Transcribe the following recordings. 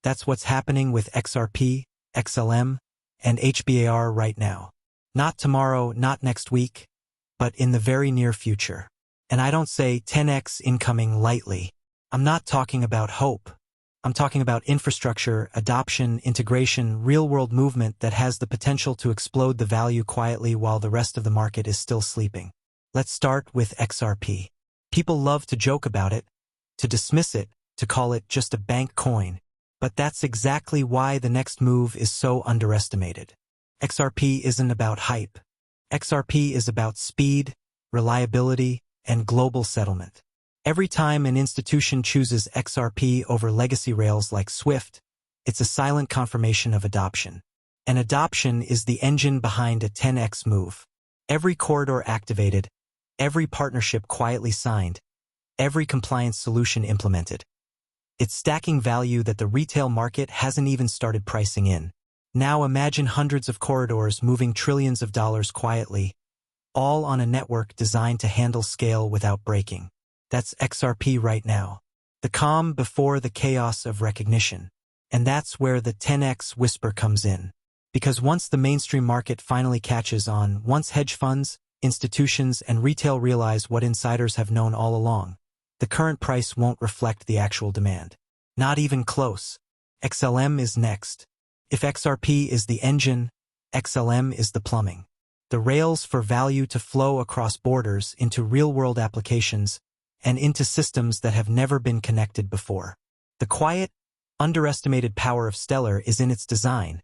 That's what's happening with XRP, XLM, and HBAR right now. Not tomorrow, not next week, but in the very near future. And I don't say 10x incoming lightly. I'm not talking about hope. I'm talking about infrastructure, adoption, integration, real-world movement that has the potential to explode the value quietly while the rest of the market is still sleeping. Let's start with XRP. People love to joke about it, to dismiss it, to call it just a bank coin. But that's exactly why the next move is so underestimated. XRP isn't about hype. XRP is about speed, reliability, and global settlement. Every time an institution chooses XRP over legacy rails like SWIFT, it's a silent confirmation of adoption. And adoption is the engine behind a 10x move. Every corridor activated, every partnership quietly signed, every compliance solution implemented. It's stacking value that the retail market hasn't even started pricing in. Now imagine hundreds of corridors moving trillions of dollars quietly, all on a network designed to handle scale without breaking. That's XRP right now. The calm before the chaos of recognition. And that's where the 10x whisper comes in. Because once the mainstream market finally catches on, once hedge funds, institutions, and retail realize what insiders have known all along, the current price won't reflect the actual demand. Not even close. XLM is next. If XRP is the engine, XLM is the plumbing. The rails for value to flow across borders into real-world applications and into systems that have never been connected before. The quiet, underestimated power of Stellar is in its design.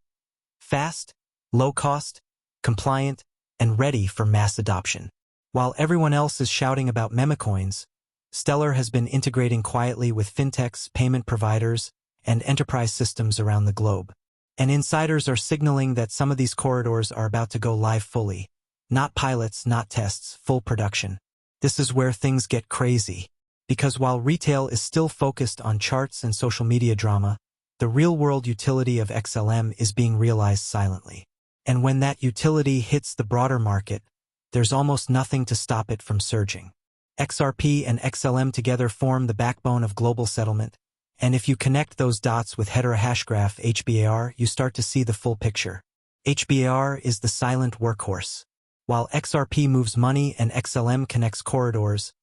Fast, low-cost, compliant, and ready for mass adoption. While everyone else is shouting about memecoins, Stellar has been integrating quietly with fintechs, payment providers, and enterprise systems around the globe. And insiders are signaling that some of these corridors are about to go live fully. Not pilots, not tests, full production. This is where things get crazy. Because while retail is still focused on charts and social media drama, the real-world utility of XLM is being realized silently. And when that utility hits the broader market, there's almost nothing to stop it from surging. XRP and XLM together form the backbone of global settlement, and if you connect those dots with Hedera hashgraph HBAR, you start to see the full picture. HBAR is the silent workhorse. While XRP moves money and XLM connects corridors,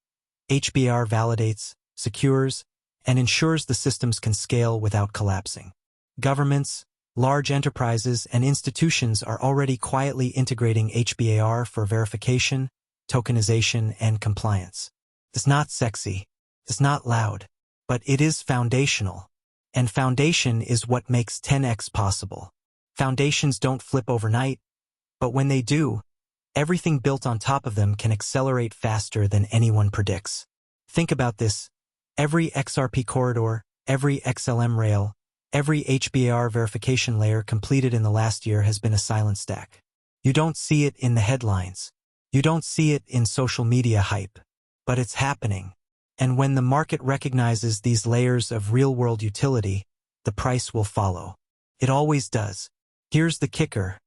HBAR validates, secures, and ensures the systems can scale without collapsing. Governments, large enterprises, and institutions are already quietly integrating HBAR for verification, tokenization, and compliance. It's not sexy, it's not loud, but it is foundational. And foundation is what makes 10x possible. Foundations don't flip overnight, but when they do, everything built on top of them can accelerate faster than anyone predicts. Think about this. Every XRP corridor, every XLM rail, every HBAR verification layer completed in the last year has been a silent stack. You don't see it in the headlines. You don't see it in social media hype. But it's happening. And when the market recognizes these layers of real-world utility, the price will follow. It always does. Here's the kicker.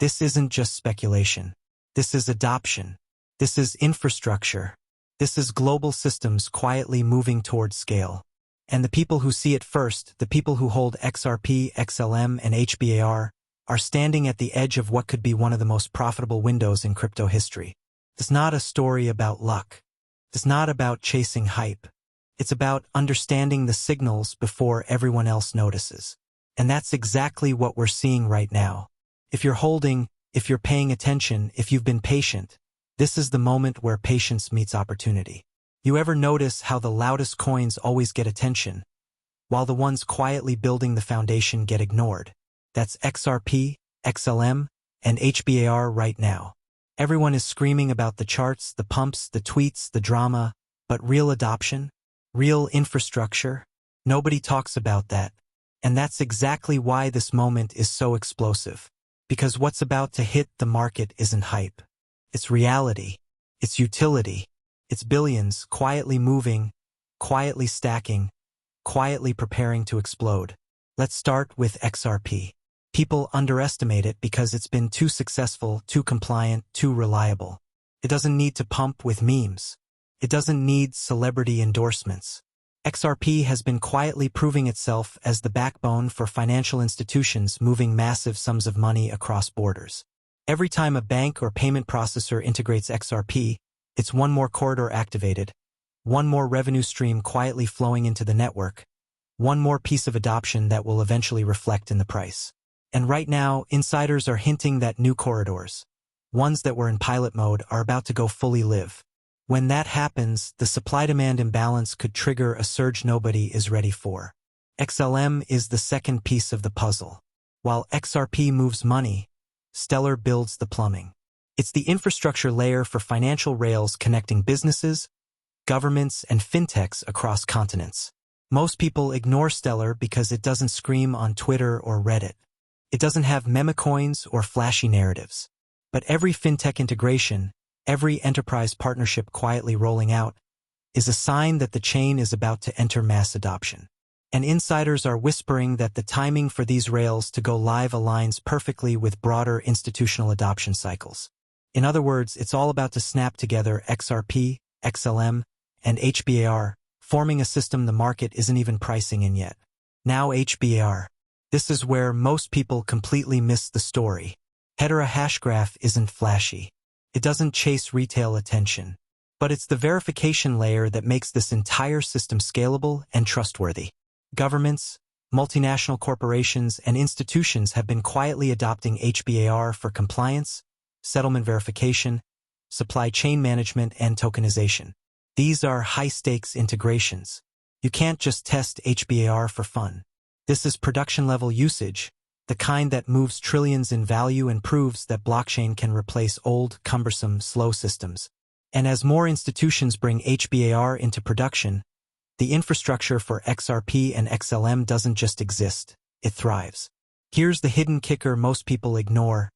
This isn't just speculation. This is adoption. This is infrastructure. This is global systems quietly moving toward scale. And the people who see it first, the people who hold XRP, XLM, and HBAR, are standing at the edge of what could be one of the most profitable windows in crypto history. It's not a story about luck. It's not about chasing hype. It's about understanding the signals before everyone else notices. And that's exactly what we're seeing right now. If you're holding, if you're paying attention, if you've been patient, this is the moment where patience meets opportunity. You ever notice how the loudest coins always get attention, while the ones quietly building the foundation get ignored? That's XRP, XLM, and HBAR right now. Everyone is screaming about the charts, the pumps, the tweets, the drama, but real adoption, real infrastructure, nobody talks about that. And that's exactly why this moment is so explosive. Because what's about to hit the market isn't hype. It's reality. It's utility. It's billions quietly moving, quietly stacking, quietly preparing to explode. Let's start with XRP. People underestimate it because it's been too successful, too compliant, too reliable. It doesn't need to pump with memes. It doesn't need celebrity endorsements. XRP has been quietly proving itself as the backbone for financial institutions moving massive sums of money across borders. Every time a bank or payment processor integrates XRP, it's one more corridor activated, one more revenue stream quietly flowing into the network, one more piece of adoption that will eventually reflect in the price. And right now, insiders are hinting that new corridors, ones that were in pilot mode, are about to go fully live. When that happens, the supply-demand imbalance could trigger a surge nobody is ready for. XLM is the second piece of the puzzle. While XRP moves money, Stellar builds the plumbing. It's the infrastructure layer for financial rails connecting businesses, governments, and fintechs across continents. Most people ignore Stellar because it doesn't scream on Twitter or Reddit. It doesn't have meme coins or flashy narratives. But every fintech integration, every enterprise partnership quietly rolling out, is a sign that the chain is about to enter mass adoption. And insiders are whispering that the timing for these rails to go live aligns perfectly with broader institutional adoption cycles. In other words, it's all about to snap together XRP, XLM, and HBAR, forming a system the market isn't even pricing in yet. Now HBAR. This is where most people completely miss the story. Hedera hashgraph isn't flashy. It doesn't chase retail attention. But it's the verification layer that makes this entire system scalable and trustworthy. Governments, multinational corporations, and institutions have been quietly adopting HBAR for compliance, settlement verification, supply chain management, and tokenization. These are high-stakes integrations. You can't just test HBAR for fun. This is production-level usage, the kind that moves trillions in value and proves that blockchain can replace old, cumbersome, slow systems. And as more institutions bring HBAR into production, the infrastructure for XRP and XLM doesn't just exist, it thrives. Here's the hidden kicker most people ignore.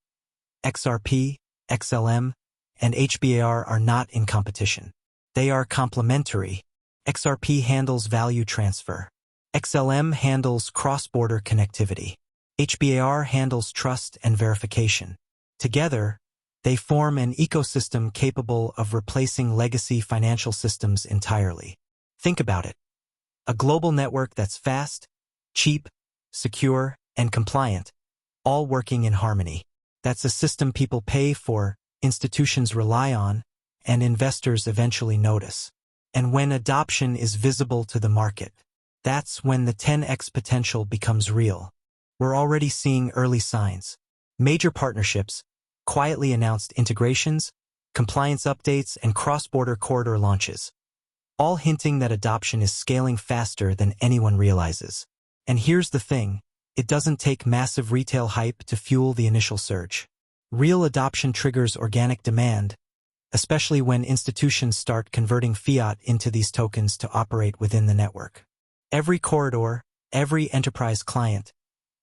XRP, XLM, and HBAR are not in competition. They are complementary. XRP handles value transfer. XLM handles cross-border connectivity. HBAR handles trust and verification. Together, they form an ecosystem capable of replacing legacy financial systems entirely. Think about it. A global network that's fast, cheap, secure, and compliant, all working in harmony. That's a system people pay for, institutions rely on, and investors eventually notice. And when adoption is visible to the market, that's when the 10x potential becomes real. We're already seeing early signs. Major partnerships, quietly announced integrations, compliance updates, and cross-border corridor launches, all hinting that adoption is scaling faster than anyone realizes. And here's the thing, it doesn't take massive retail hype to fuel the initial surge. Real adoption triggers organic demand, especially when institutions start converting fiat into these tokens to operate within the network. Every corridor, every enterprise client,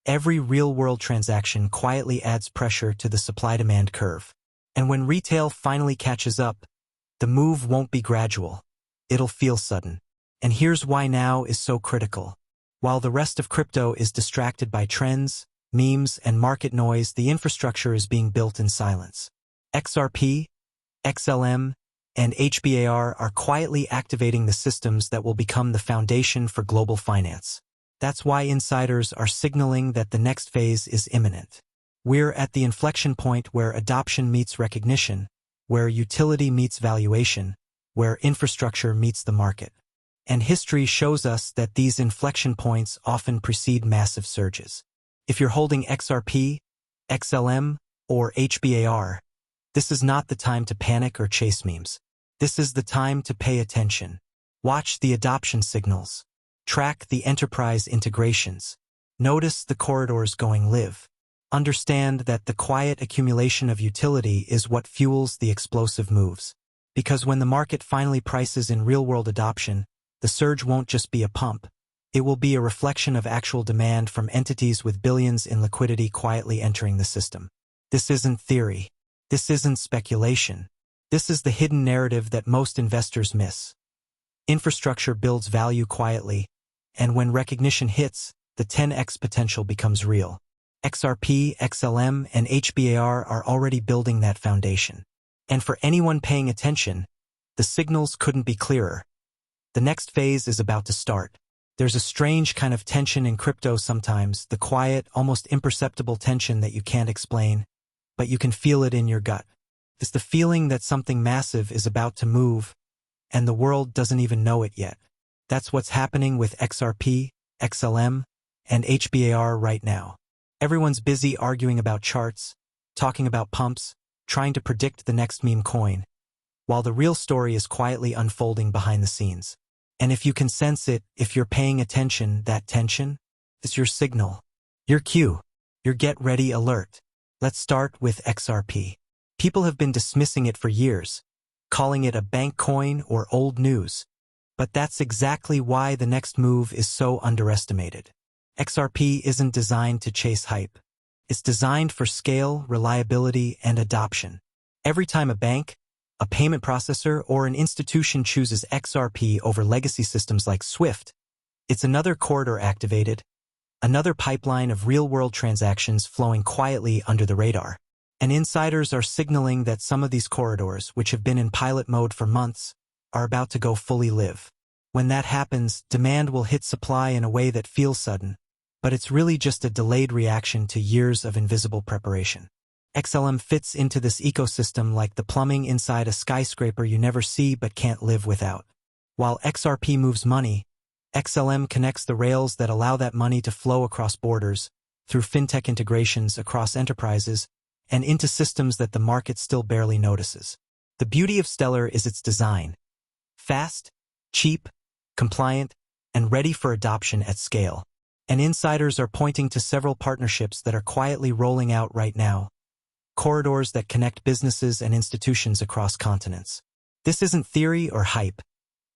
every real-world transaction quietly adds pressure to the supply-demand curve. And when retail finally catches up, the move won't be gradual. It'll feel sudden. And here's why now is so critical. While the rest of crypto is distracted by trends, memes, and market noise, the infrastructure is being built in silence. XRP, XLM, and HBAR are quietly activating the systems that will become the foundation for global finance. That's why insiders are signaling that the next phase is imminent. We're at the inflection point where adoption meets recognition, where utility meets valuation, where infrastructure meets the market. And history shows us that these inflection points often precede massive surges. If you're holding XRP, XLM, or HBAR, this is not the time to panic or chase memes. This is the time to pay attention. Watch the adoption signals. Track the enterprise integrations. Notice the corridors going live. Understand that the quiet accumulation of utility is what fuels the explosive moves. Because when the market finally prices in real-world adoption, the surge won't just be a pump. It will be a reflection of actual demand from entities with billions in liquidity quietly entering the system. This isn't theory. This isn't speculation. This is the hidden narrative that most investors miss. Infrastructure builds value quietly, and when recognition hits, the 10x potential becomes real. XRP, XLM, and HBAR are already building that foundation. And for anyone paying attention, the signals couldn't be clearer. The next phase is about to start. There's a strange kind of tension in crypto sometimes, the quiet, almost imperceptible tension that you can't explain, but you can feel it in your gut. It's the feeling that something massive is about to move, and the world doesn't even know it yet. That's what's happening with XRP, XLM, and HBAR right now. Everyone's busy arguing about charts, talking about pumps, trying to predict the next meme coin, while the real story is quietly unfolding behind the scenes. And if you can sense it, if you're paying attention, that tension is your signal, your cue, your get ready alert. Let's start with XRP. People have been dismissing it for years, calling it a bank coin or old news. But that's exactly why the next move is so underestimated. XRP isn't designed to chase hype. It's designed for scale, reliability, and adoption. Every time a bank, a payment processor, or an institution chooses XRP over legacy systems like SWIFT, it's another corridor activated, another pipeline of real-world transactions flowing quietly under the radar. And insiders are signaling that some of these corridors, which have been in pilot mode for months, are about to go fully live. When that happens, demand will hit supply in a way that feels sudden, but it's really just a delayed reaction to years of invisible preparation. XLM fits into this ecosystem like the plumbing inside a skyscraper you never see but can't live without. While XRP moves money, XLM connects the rails that allow that money to flow across borders, through fintech integrations across enterprises, and into systems that the market still barely notices. The beauty of Stellar is its design. Fast, cheap, compliant, and ready for adoption at scale. And insiders are pointing to several partnerships that are quietly rolling out right now. Corridors that connect businesses and institutions across continents. This isn't theory or hype.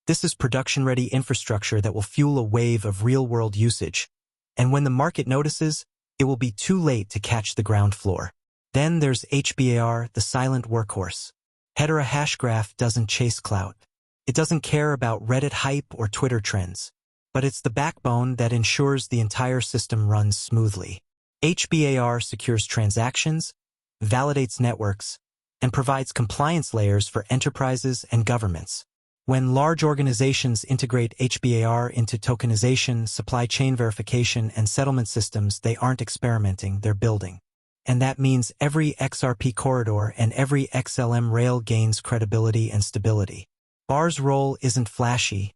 This is production-ready infrastructure that will fuel a wave of real-world usage. And when the market notices, it will be too late to catch the ground floor. Then there's HBAR, the silent workhorse. Hedera Hashgraph doesn't chase clout. It doesn't care about Reddit hype or Twitter trends. But it's the backbone that ensures the entire system runs smoothly. HBAR secures transactions, validates networks, and provides compliance layers for enterprises and governments. When large organizations integrate HBAR into tokenization, supply chain verification, and settlement systems, they aren't experimenting, they're building. And that means every XRP corridor and every XLM rail gains credibility and stability. BAR's role isn't flashy,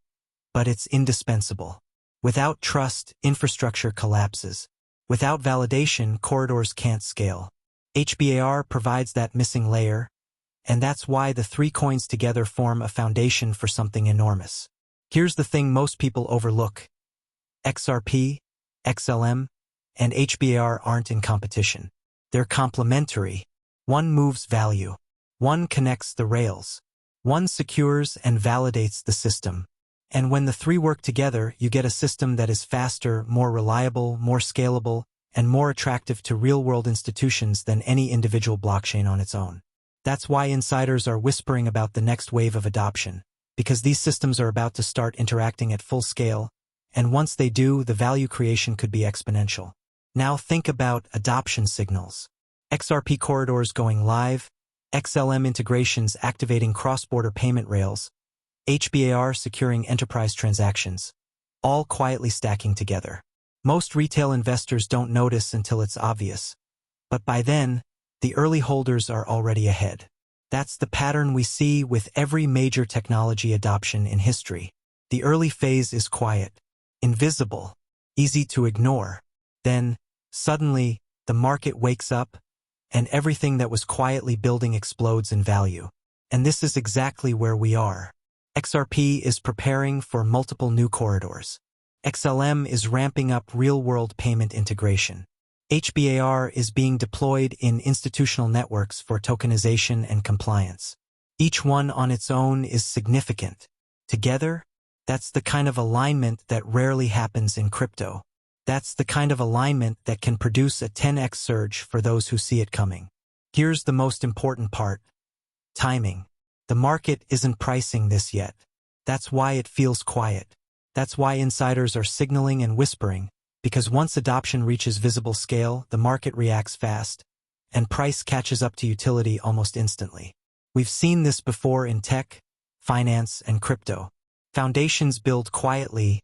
but it's indispensable. Without trust, infrastructure collapses. Without validation, corridors can't scale. HBAR provides that missing layer, and that's why the three coins together form a foundation for something enormous. Here's the thing most people overlook. XRP, XLM, and HBAR aren't in competition. They're complementary. One moves value. One connects the rails. One secures and validates the system. And when the three work together, you get a system that is faster, more reliable, more scalable, and more attractive to real-world institutions than any individual blockchain on its own. That's why insiders are whispering about the next wave of adoption, because these systems are about to start interacting at full scale, and once they do, the value creation could be exponential. Now think about adoption signals. XRP corridors going live, XLM integrations activating cross-border payment rails, HBAR securing enterprise transactions, all quietly stacking together. Most retail investors don't notice until it's obvious, but by then, the early holders are already ahead. That's the pattern we see with every major technology adoption in history. The early phase is quiet, invisible, easy to ignore. Then, suddenly, the market wakes up, and everything that was quietly building explodes in value. And this is exactly where we are. XRP is preparing for multiple new corridors. XLM is ramping up real-world payment integration. HBAR is being deployed in institutional networks for tokenization and compliance. Each one on its own is significant. Together, that's the kind of alignment that rarely happens in crypto. That's the kind of alignment that can produce a 10x surge for those who see it coming. Here's the most important part. Timing. The market isn't pricing this yet. That's why it feels quiet. That's why insiders are signaling and whispering, because once adoption reaches visible scale, the market reacts fast, and price catches up to utility almost instantly. We've seen this before in tech, finance, and crypto. Foundations build quietly,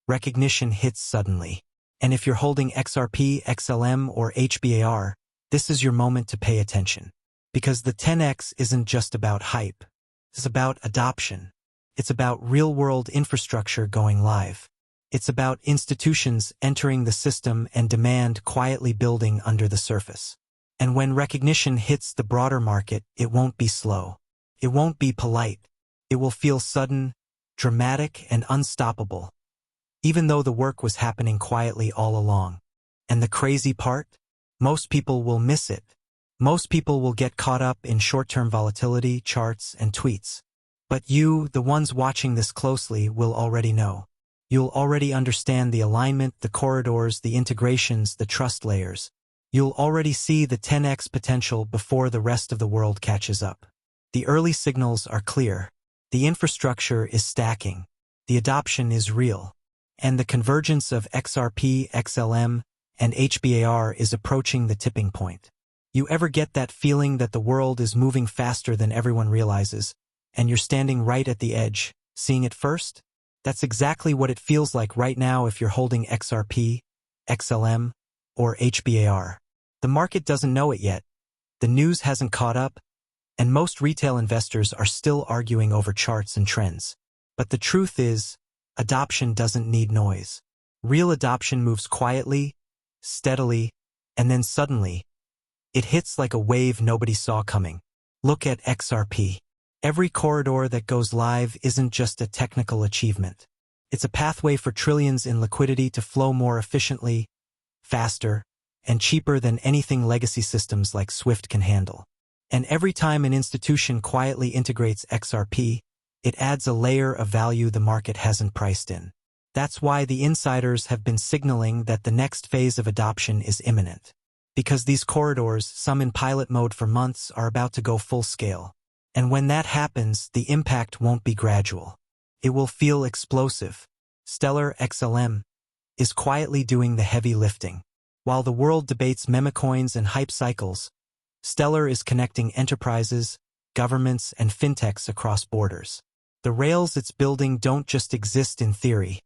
recognition hits suddenly. And if you're holding XRP, XLM, or HBAR, this is your moment to pay attention. Because the 10X isn't just about hype. It's about adoption. It's about real-world infrastructure going live. It's about institutions entering the system and demand quietly building under the surface. And when recognition hits the broader market, it won't be slow. It won't be polite. It will feel sudden, dramatic, and unstoppable. Even though the work was happening quietly all along. And the crazy part? Most people will miss it. Most people will get caught up in short-term volatility, charts, and tweets. But you, the ones watching this closely, will already know. You'll already understand the alignment, the corridors, the integrations, the trust layers. You'll already see the 10X potential before the rest of the world catches up. The early signals are clear. The infrastructure is stacking. The adoption is real. And the convergence of XRP, XLM, and HBAR is approaching the tipping point. You ever get that feeling that the world is moving faster than everyone realizes, and you're standing right at the edge, seeing it first? That's exactly what it feels like right now if you're holding XRP, XLM, or HBAR. The market doesn't know it yet. The news hasn't caught up, and most retail investors are still arguing over charts and trends. But the truth is, adoption doesn't need noise. Real adoption moves quietly, steadily, and then suddenly, it hits like a wave nobody saw coming. Look at XRP. Every corridor that goes live isn't just a technical achievement. It's a pathway for trillions in liquidity to flow more efficiently, faster, and cheaper than anything legacy systems like Swift can handle. And every time an institution quietly integrates XRP, it adds a layer of value the market hasn't priced in. That's why the insiders have been signaling that the next phase of adoption is imminent. Because these corridors, some in pilot mode for months, are about to go full scale. And when that happens, the impact won't be gradual. It will feel explosive. Stellar XLM is quietly doing the heavy lifting. While the world debates memecoins and hype cycles, Stellar is connecting enterprises, governments, and fintechs across borders. The rails it's building don't just exist in theory.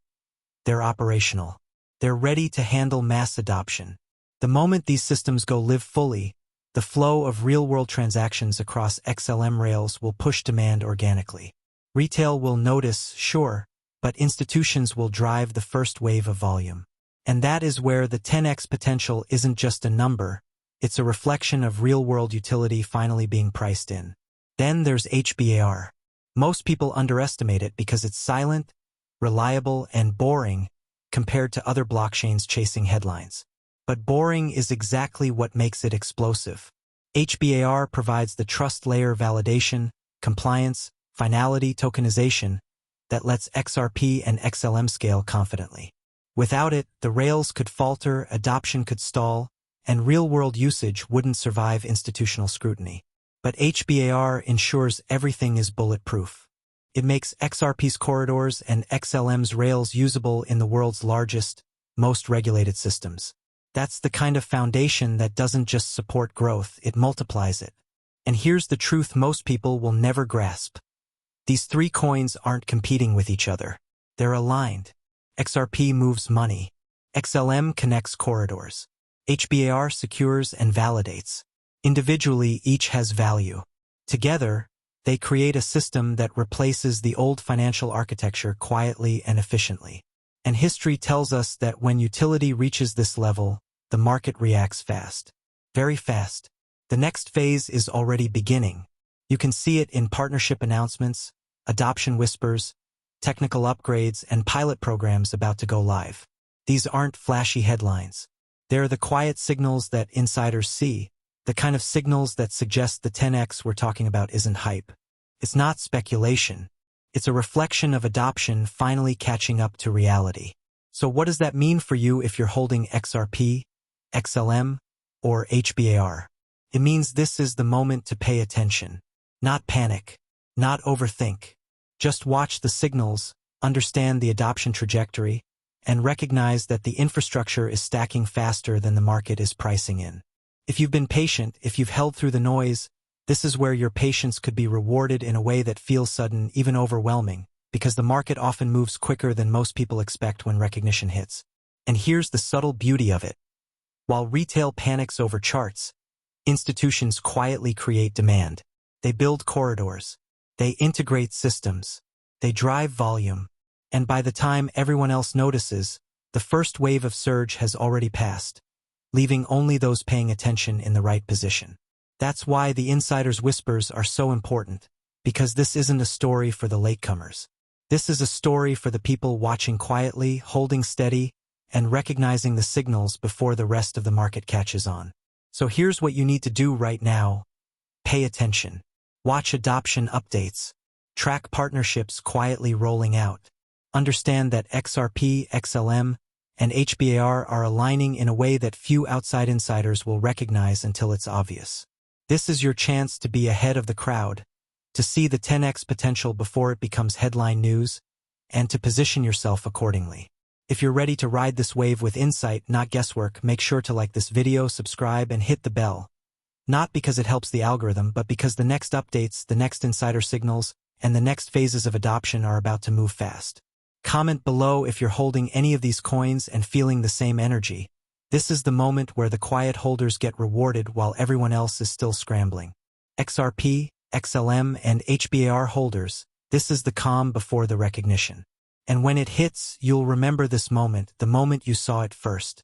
They're operational. They're ready to handle mass adoption. The moment these systems go live fully, the flow of real-world transactions across XLM rails will push demand organically. Retail will notice, sure, but institutions will drive the first wave of volume. And that is where the 10X potential isn't just a number, it's a reflection of real-world utility finally being priced in. Then there's HBAR. Most people underestimate it because it's silent, reliable, and boring compared to other blockchains chasing headlines. But boring is exactly what makes it explosive. HBAR provides the trust layer validation, compliance, finality tokenization that lets XRP and XLM scale confidently. Without it, the rails could falter, adoption could stall, and real-world usage wouldn't survive institutional scrutiny. But HBAR ensures everything is bulletproof. It makes XRP's corridors and XLM's rails usable in the world's largest, most regulated systems. That's the kind of foundation that doesn't just support growth, it multiplies it. And here's the truth most people will never grasp. These three coins aren't competing with each other. They're aligned. XRP moves money. XLM connects corridors. HBAR secures and validates. Individually, each has value. Together, they create a system that replaces the old financial architecture quietly and efficiently. And history tells us that when utility reaches this level, the market reacts fast. Very fast. The next phase is already beginning. You can see it in partnership announcements, adoption whispers, technical upgrades, and pilot programs about to go live. These aren't flashy headlines. They're the quiet signals that insiders see, the kind of signals that suggest the 10X we're talking about isn't hype. It's not speculation. It's a reflection of adoption finally catching up to reality. So what does that mean for you if you're holding XRP, XLM, or HBAR? It means this is the moment to pay attention. Not panic. Not overthink. Just watch the signals, understand the adoption trajectory, and recognize that the infrastructure is stacking faster than the market is pricing in. If you've been patient, if you've held through the noise, this is where your patience could be rewarded in a way that feels sudden, even overwhelming, because the market often moves quicker than most people expect when recognition hits. And here's the subtle beauty of it. While retail panics over charts, institutions quietly create demand. They build corridors. They integrate systems. They drive volume. And by the time everyone else notices, the first wave of surge has already passed, leaving only those paying attention in the right position. That's why the insider's whispers are so important, because this isn't a story for the latecomers. This is a story for the people watching quietly, holding steady, and recognizing the signals before the rest of the market catches on. So here's what you need to do right now. Pay attention. Watch adoption updates. Track partnerships quietly rolling out. Understand that XRP, XLM, and HBAR are aligning in a way that few outside insiders will recognize until it's obvious. This is your chance to be ahead of the crowd, to see the 10x potential before it becomes headline news, and to position yourself accordingly. If you're ready to ride this wave with insight, not guesswork, make sure to like this video, subscribe, and hit the bell. Not because it helps the algorithm, but because the next updates, the next insider signals, and the next phases of adoption are about to move fast. Comment below if you're holding any of these coins and feeling the same energy. This is the moment where the quiet holders get rewarded while everyone else is still scrambling. XRP, XLM, and HBAR holders, this is the calm before the recognition. And when it hits, you'll remember this moment, the moment you saw it first.